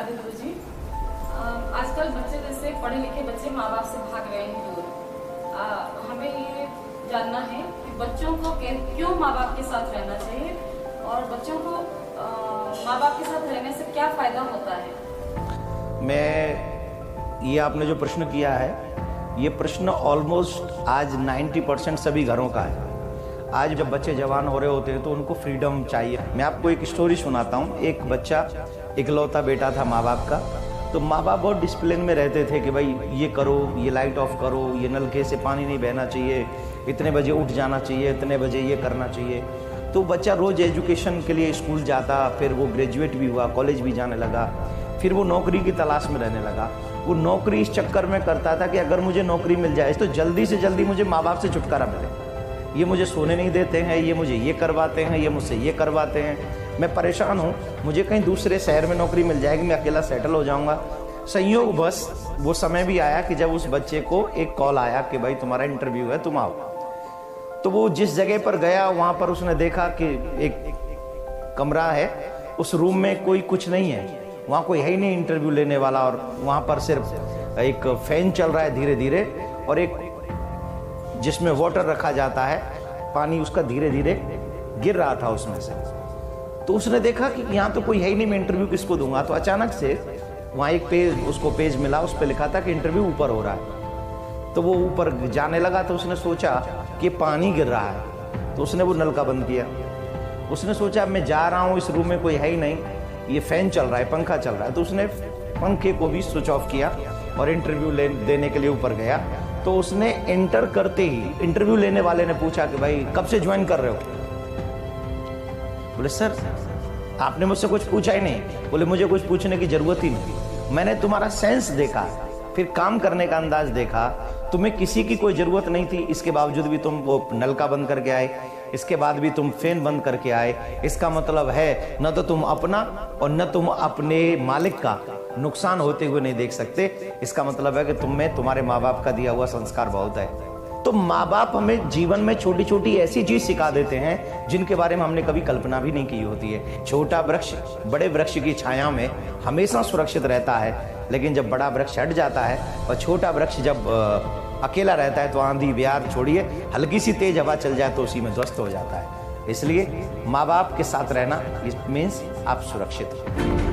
राधे गुरुजी। आजकल बच्चे जैसे पढ़े लिखे बच्चे माँ बाप से भाग रहे हैं दूर। हमें ये जानना है कि बच्चों को क्यों माँ बाप के साथ रहना चाहिए और बच्चों को माँ बाप के साथ रहने से क्या फायदा होता है। ये आपने जो प्रश्न किया है, ये प्रश्न ऑलमोस्ट आज 90% सभी घरों का है। आज जब बच्चे जवान हो रहे होते हैं तो उनको फ्रीडम चाहिए। मैं आपको एक स्टोरी सुनाता हूँ। एक बच्चा, इकलौता बेटा था माँ बाप का, तो माँ बाप बहुत डिसिप्लिन में रहते थे कि भाई ये करो, ये लाइट ऑफ करो, ये नलके से पानी नहीं बहना चाहिए, इतने बजे उठ जाना चाहिए, इतने बजे ये करना चाहिए। तो बच्चा रोज़ एजुकेशन के लिए स्कूल जाता, फिर वो ग्रेजुएट भी हुआ, कॉलेज भी जाने लगा, फिर वो नौकरी की तलाश में रहने लगा। वो नौकरी इस चक्कर में करता था कि अगर मुझे नौकरी मिल जाए तो जल्दी से जल्दी मुझे माँ बाप से छुटकारा मिले। ये मुझे सोने नहीं देते हैं, ये मुझे ये करवाते हैं, ये मुझसे ये करवाते हैं, मैं परेशान हूँ, मुझे कहीं दूसरे शहर में नौकरी मिल जाएगी, मैं अकेला सेटल हो जाऊँगा। संयोग बस वो समय भी आया कि जब उस बच्चे को एक कॉल आया कि भाई तुम्हारा इंटरव्यू है, तुम आओ। तो वो जिस जगह पर गया वहाँ पर उसने देखा कि एक कमरा है, उस रूम में कोई कुछ नहीं है, वहाँ कोई है ही नहीं इंटरव्यू लेने वाला, और वहाँ पर सिर्फ एक फैन चल रहा है धीरे धीरे, और एक जिसमें वाटर रखा जाता है, पानी उसका धीरे धीरे गिर रहा था उसमें से। तो उसने देखा कि यहाँ तो कोई है ही नहीं, मैं इंटरव्यू किसको दूंगा। तो अचानक से वहाँ एक पेज मिला, उस पर लिखा था कि इंटरव्यू ऊपर हो रहा है। तो वो ऊपर जाने लगा तो उसने सोचा कि पानी गिर रहा है, तो उसने वो नल का बंद किया। उसने सोचा मैं जा रहा हूँ, इस रूम में कोई है ही नहीं, ये फैन चल रहा है, पंखा चल रहा है, तो उसने पंखे को भी स्विच ऑफ किया और इंटरव्यू देने के लिए ऊपर गया। तो उसने एंटर करते ही इंटरव्यू लेने वाले ने पूछा कि भाई कब से ज्वाइन कर रहे हो। बोले सर आपने मुझसे कुछ पूछा ही नहीं। बोले मुझे कुछ पूछने की जरूरत ही नहीं, मैंने तुम्हारा सेंस देखा, फिर काम करने का अंदाज देखा, तुम्हें किसी की कोई जरूरत नहीं थी, इसके बावजूद भी तुम वो नलका बंद करके आए, इसके बाद भी तुम फैन बंद करके आए। इसका मतलब है न तो तुम अपना और न तुम अपने मालिक का नुकसान होते हुए नहीं देख सकते। इसका मतलब है कि तुम में तुम्हारे माँ बाप का दिया हुआ संस्कार बहुत है। तो माँ बाप हमें जीवन में छोटी छोटी ऐसी चीज सिखा देते हैं जिनके बारे में हमने कभी कल्पना भी नहीं की होती है। छोटा वृक्ष बड़े वृक्ष की छाया में हमेशा सुरक्षित रहता है, लेकिन जब बड़ा वृक्ष हट जाता है और छोटा वृक्ष जब अकेला रहता है तो आंधी ब्यार छोड़िए, हल्की सी तेज हवा चल जाए तो उसी में ध्वस्त हो जाता है। इसलिए माँ बाप के साथ रहना इट मीन्स आप सुरक्षित हो।